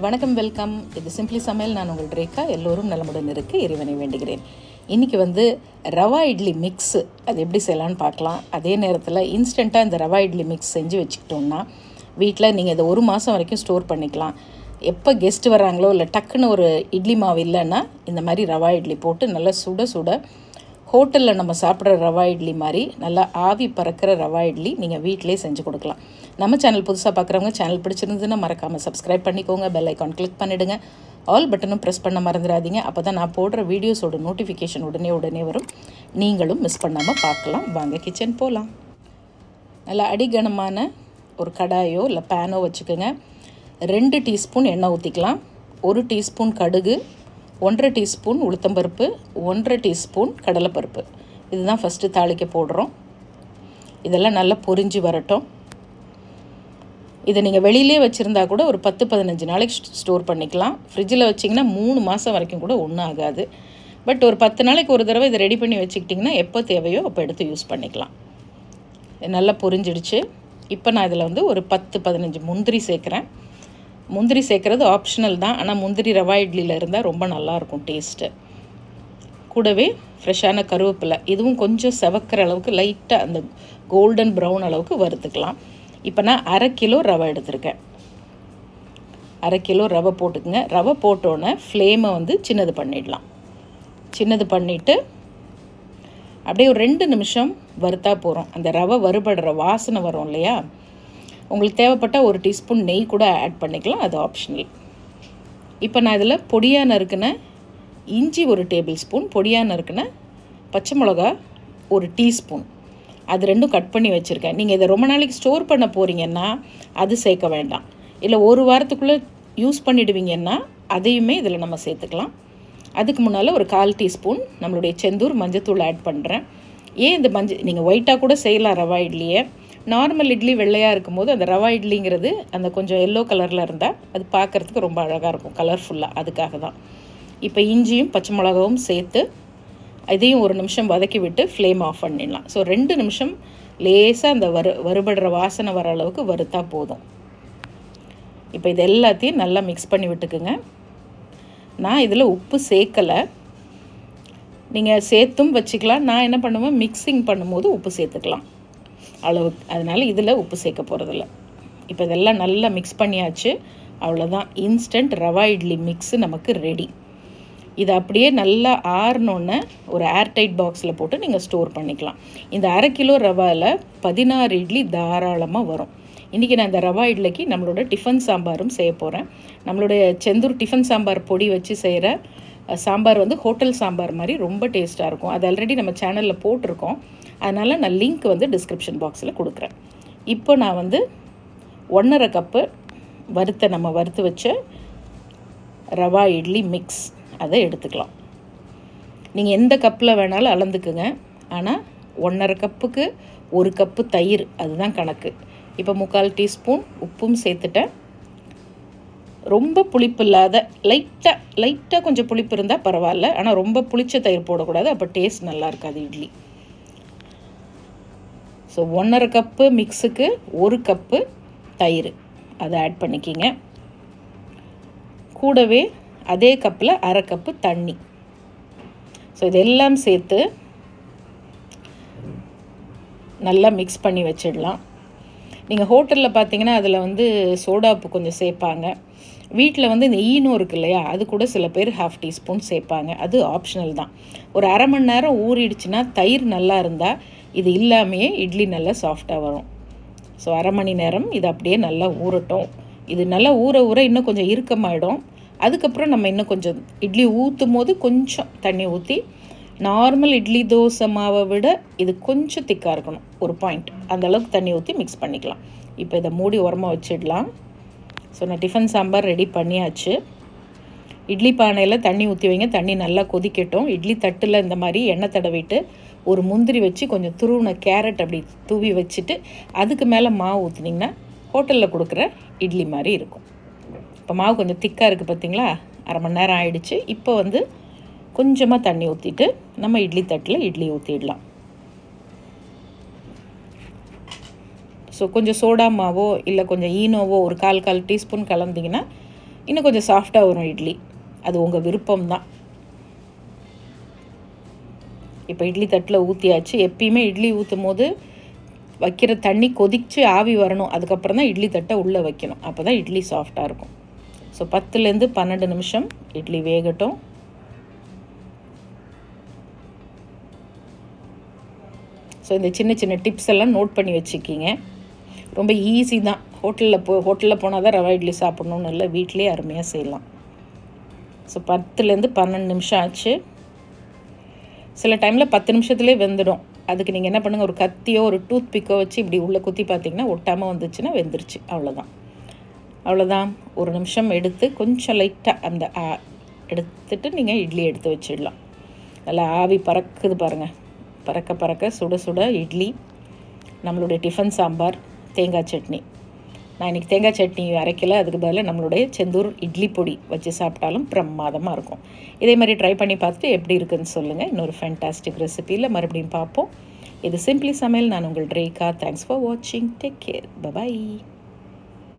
வணக்கம், வெல்கம். இது சிம்பிளி சமையல். நான் உங்கள் ரேகா. எல்லோரும் நலமுடன் இருக்க இறைவனை வேண்டுகிறேன். இன்றைக்கி ரவா இட்லி மிக்ஸு அது எப்படி செய்யலான்னு பார்க்கலாம். அதே நேரத்தில் இன்ஸ்டண்ட்டாக இந்த ரவா இட்லி மிக்ஸ் செஞ்சு வச்சுக்கிட்டோம்னா வீட்டில் நீங்கள் இதை 1 மாதம் வரைக்கும் ஸ்டோர் பண்ணிக்கலாம். எப்போ கெஸ்ட்டு வராங்களோ இல்லை டக்குன்னு ஒரு இட்லி மாவு இல்லைன்னா இந்த மாதிரி ரவா இட்லி போட்டு நல்லா சுட சுட ஹோட்டலில் நம்ம சாப்பிட்ற ரவா இட்லி மாதிரி நல்லா ஆவி பறக்கிற ரவா இட்லி நீங்கள் வீட்டிலே செஞ்சு கொடுக்கலாம். நம்ம சேனல் புதுசாக பார்க்குறவங்க சேனல் பிடிச்சிருந்ததுன்னா மறக்காமல் சப்ஸ்கிரைப் பண்ணிக்கோங்க. பெல் ஐக்கான் கிளிக் பண்ணிவிடுங்க. ஆல் பட்டனும் ப்ரெஸ் பண்ண மறந்துடாதீங்க. அப்போ தான் நான் போடுற வீடியோஸோட நோட்டிஃபிகேஷன் உடனே வரும். நீங்களும் மிஸ் பண்ணாமல் பார்க்கலாம். வாங்க கிச்சன் போகலாம். நல்லா அடிகனமான ஒரு கடாயோ இல்லை பேனோ வச்சுக்கோங்க. 2 டீஸ்பூன் எண்ணெய் ஊற்றிக்கலாம். 1 டீஸ்பூன் கடுகு, 1.5 டீஸ்பூன் உளுத்தம்பருப்பு, 1.5 டீஸ்பூன் கடலைப்பருப்பு. இதுதான் ஃபஸ்ட்டு தாளிக்க போடுறோம். இதெல்லாம் நல்லா பொரிஞ்சு வரட்டும். இதை நீங்கள் வெளியிலே வச்சுருந்தா கூட ஒரு 10-15 நாளைக்கு ஸ்டோர் பண்ணிக்கலாம். ஃப்ரிட்ஜில் வச்சிங்கன்னா 3 மாதம் வரைக்கும் கூட ஒன்றும் ஆகாது. பட் ஒரு 10 நாளைக்கு ஒரு தடவை இதை ரெடி பண்ணி வச்சுக்கிட்டிங்கன்னா எப்போ தேவையோ அப்போ எடுத்து யூஸ் பண்ணிக்கலாம். நல்லா பொரிஞ்சிடுச்சு. இப்போ நான் இதில் ஒரு 10-15 முந்திரி சேர்க்குறேன். முந்திரி சேர்க்குறது ஆப்ஷனல் தான். ஆனால் முந்திரி ரவா இட்லியில் இருந்தால் ரொம்ப நல்லாயிருக்கும் டேஸ்ட்டு. கூடவே ஃப்ரெஷ்ஷான கருவேப்பிலை, இதுவும் கொஞ்சம் செவக்கிற அளவுக்கு லைட்டாக அந்த கோல்டன் ப்ரௌன் அளவுக்கு வறுத்துக்கலாம். இப்போ நான் 1/2 கிலோ ரவை எடுத்திருக்கேன். 1/2 கிலோ ரவை போட்டுக்குங்க. ரவை போட்டோன்னே ஃப்ளேமை சின்னது பண்ணிடலாம். சின்னது பண்ணிவிட்டு அப்படியே ஒரு 2 நிமிஷம் வறுத்தா போகிறோம். அந்த ரவை வறுபடுற வாசனை வரும் இல்லையா? உங்களுக்கு தேவைப்பட்டால் 1 டீஸ்பூன் நெய் கூட ஆட் பண்ணிக்கலாம். அது ஆப்ஷனல். இப்போ நான் இதில் பொடியாக நறுக்கின இஞ்சி 1 டேபிள் ஸ்பூன், பொடியாக நறுக்கின பச்சை மிளகா 1 டீஸ்பூன், அது 2ம் கட் பண்ணி வச்சுருக்கேன். நீங்கள் இதை ரொம்ப நாளைக்கு ஸ்டோர் பண்ண போகிறீங்கன்னா அது சேர்க்க வேண்டாம். இல்லை 1 வாரத்துக்குள்ளே யூஸ் பண்ணிவிடுவீங்கன்னா அதையுமே இதில் நம்ம சேர்த்துக்கலாம். அதுக்கு முன்னால் ஒரு 1/4 டீஸ்பூன் நம்மளுடைய செந்தூர் மஞ்சத்தூள் ஆட் பண்ணுறேன். ஏன் இந்த நீங்கள் ஒயிட்டாக கூட செய்யலாம் ரவா இட்லியை. நார்மல் இட்லி வெள்ளையாக இருக்கும்போது அந்த ரவா இட்லிங்கிறது அந்த கொஞ்சம் எல்லோ கலரில் இருந்தால் அது பார்க்குறதுக்கு ரொம்ப அழகாக இருக்கும், கலர்ஃபுல்லாக. அதுக்காக தான். இப்போ இஞ்சியும் பச்சை மிளகாவும் சேர்த்து இதையும் 1 நிமிஷம் வதக்கி விட்டு ஃப்ளேம் ஆஃப் பண்ணிடலாம். ஸோ 2 நிமிஷம் லேசாக அந்த வறுபடுற வாசனை வர அளவுக்கு வறுத்தா போதும். இப்போ இது எல்லாத்தையும் நல்லா மிக்ஸ் பண்ணி விட்டுக்குங்க. நான் இதில் உப்பு சேர்க்கலை. நீங்கள் சேர்த்தும் வச்சுக்கலாம். நான் என்ன பண்ணுவேன், மிக்சிங் பண்ணும்போது உப்பு சேர்த்துக்கலாம் அளவுக்கு. அதனால் இதில் உப்பு சேர்க்க போகிறதில்ல. இப்போ இதெல்லாம் நல்லா மிக்ஸ் பண்ணியாச்சு. அவ்வளோதான். இன்ஸ்டன்ட் ரவா இட்லி மிக்ஸு நமக்கு ரெடி. இதை அப்படியே நல்லா ஆறினோன்னே ஒரு ஏர்டைட் பாக்ஸில் போட்டு நீங்கள் ஸ்டோர் பண்ணிக்கலாம். இந்த 1/2 கிலோ ரவாவில் 16 இட்லி தாராளமாக வரும். இன்றைக்கி நான் இந்த ரவா இட்லிக்கு நம்மளோட டிஃபன் சாம்பாரும் செய்ய போகிறேன். நம்மளுடைய செந்தூர் டிஃபன் சாம்பார் பொடி வச்சு செய்கிற சாம்பார் ஹோட்டல் சாம்பார் மாதிரி ரொம்ப டேஸ்ட்டாக இருக்கும். அது ஆல்ரெடி நம்ம சேனலில் போட்டிருக்கோம். அதனால் நான் லிங்க் டிஸ்கிரிப்ஷன் பாக்ஸில் கொடுக்குறேன். இப்போ நான் 1.5 கப்பு நம்ம வறுத்து வச்ச ரவா இட்லி மிக்ஸ் அதை எடுத்துக்கலாம். நீங்கள் எந்த கப்பில் வேணாலும் அளந்துக்குங்க. ஆனால் 1.5 கப்புக்கு 1 கப்பு தயிர், அதுதான் கணக்கு. இப்போ 3/4 டீஸ்பூன் உப்பும் சேர்த்துட்டேன். ரொம்ப புளிப்பு இல்லாத லைட்டாக கொஞ்சம் புளிப்பு இருந்தால் பரவாயில்ல. ஆனால் ரொம்ப புளிச்ச தயிர் போடக்கூடாது, அப்போ டேஸ்ட் நல்லா இருக்காது இட்லி. ஸோ 1.5 கப்பு மிக்ஸுக்கு 1 கப்பு தயிர் அதை ஆட் பண்ணிக்கிங்க. கூடவே அதே கப்பில் 1/2 கப்பு தண்ணி. ஸோ இதெல்லாம் சேர்த்து நல்லா மிக்ஸ் பண்ணி வச்சிடலாம். நீங்கள் ஹோட்டலில் பார்த்தீங்கன்னா அதில் சோடாப்பு கொஞ்சம் சேர்ப்பாங்க. வீட்டில் இந்த ஈனோ இருக்கு இல்லையா, அது கூட சில பேர் 1/2 டீஸ்பூன் சேர்ப்பாங்க. அது ஆப்ஷனல் தான். ஒரு 1/2 மணி நேரம் ஊறிடுச்சுன்னா தயிர் நல்லா இருந்தால் இது இல்லாமையே இட்லி நல்லா சாஃப்டாக வரும். ஸோ 1/2 மணி நேரம் இது அப்படியே நல்லா ஊறட்டும். இது நல்லா ஊற இன்னும் கொஞ்சம் இறுக்கமாயிடும். அதுக்கப்புறம் நம்ம இன்னும் கொஞ்சம் இட்லி ஊற்றும் போது கொஞ்சம் தண்ணி ஊற்றி, நார்மல் இட்லி தோசை மாவை விட இது கொஞ்சம் திக்காக இருக்கணும், ஒரு பாயிண்ட் அந்தளவுக்கு தண்ணி ஊற்றி மிக்ஸ் பண்ணிக்கலாம். இப்போ இதை மூடி உரமாக வச்சிடலாம். ஸோ நான் டிஃபன் சாம்பார் ரெடி பண்ணியாச்சு. இட்லி பானையில் தண்ணி ஊற்றி வைங்க. தண்ணி நல்லா கொதிக்கட்டும். இட்லி தட்டில் இந்த மாதிரி எண்ணெய் தடவிட்டு ஒரு முந்திரி வச்சு கொஞ்சம் துருவின கேரட் அப்படி தூவி வச்சுட்டு அதுக்கு மேலே மாவு ஊற்றினீங்கன்னா ஹோட்டலில் கொடுக்குற இட்லி மாதிரி இருக்கும். இப்போ மாவு கொஞ்சம் திக்காக இருக்குது பார்த்தீங்களா? 1/2 மணி நேரம் ஆயிடுச்சு. இப்போ கொஞ்சமாக தண்ணி ஊற்றிட்டு நம்ம இட்லி தட்டில் இட்லி ஊற்றிடலாம். ஸோ கொஞ்சம் சோடா மாவோ இல்லை கொஞ்சம் ஈனோவோ ஒரு 1/4 டீஸ்பூன் கலந்திங்கன்னா இன்னும் கொஞ்சம் சாஃப்டாக வரும் இட்லி. அது உங்கள் விருப்பம்தான். இப்போ இட்லி தட்டில் ஊற்றியாச்சு. எப்பயுமே இட்லி ஊற்றும் போது வைக்கிற தண்ணி கொதித்து ஆவி வரணும். அதுக்கப்புறம் தான் இட்லி தட்டை உள்ளே வைக்கணும். அப்போ தான் இட்லி சாஃப்டாக இருக்கும். ஸோ 10லேருந்து 12 நிமிஷம் இட்லி வேகட்டும். ஸோ இந்த சின்ன சின்ன டிப்ஸ் எல்லாம் நோட் பண்ணி வச்சுக்கிங்க. ரொம்ப ஈஸி தான். ஹோட்டலில் போனால் தான் ரவா இட்லி சாப்பிட்ணுன்னு இல்லை, வீட்டிலேயே அருமையாக செய்யலாம். ஸோ 10லேருந்து 12 நிமிஷம் ஆச்சு. சில டைமில் 10 நிமிஷத்துலேயே வெந்துடும். அதுக்கு நீங்கள் என்ன பண்ணுங்கள், ஒரு கத்தியோ ஒரு டூத் பிக்கோ வச்சு இப்படி உள்ளே குத்தி பார்த்தீங்கன்னா ஒட்டாமல் வந்துச்சுன்னா வெந்துருச்சு. அவ்வளோதான். ஒரு நிமிஷம் எடுத்து கொஞ்சம் லைட்டாக அந்த எடுத்துட்டு நீங்கள் இட்லி எடுத்து வச்சிடலாம். நல்லா ஆவி பறக்குது பாருங்கள். பறக்க சுட சுட இட்லி, நம்மளுடைய டிஃபன் சாம்பார், தேங்காய் சட்னி. நான் இன்றைக்கி தேங்காய் சட்னி அரைக்கலை, அதுக்கு பதிலாக நம்மளுடைய செந்தூர் இட்லி பொடி வச்சு சாப்பிட்டாலும் பிரமாதமாக இருக்கும். இதே மாதிரி ட்ரை பண்ணி பார்த்துட்டு எப்படி இருக்குன்னு சொல்லுங்கள். இன்னொரு ஃபேண்டாஸ்டிக் ரெசிபியில் மறுபடியும் பார்ப்போம். இது சிம்பிளி சமையல். நான் உங்கள் ரேகா. தேங்க்ஸ் ஃபார் வாட்சிங். Take care. பை.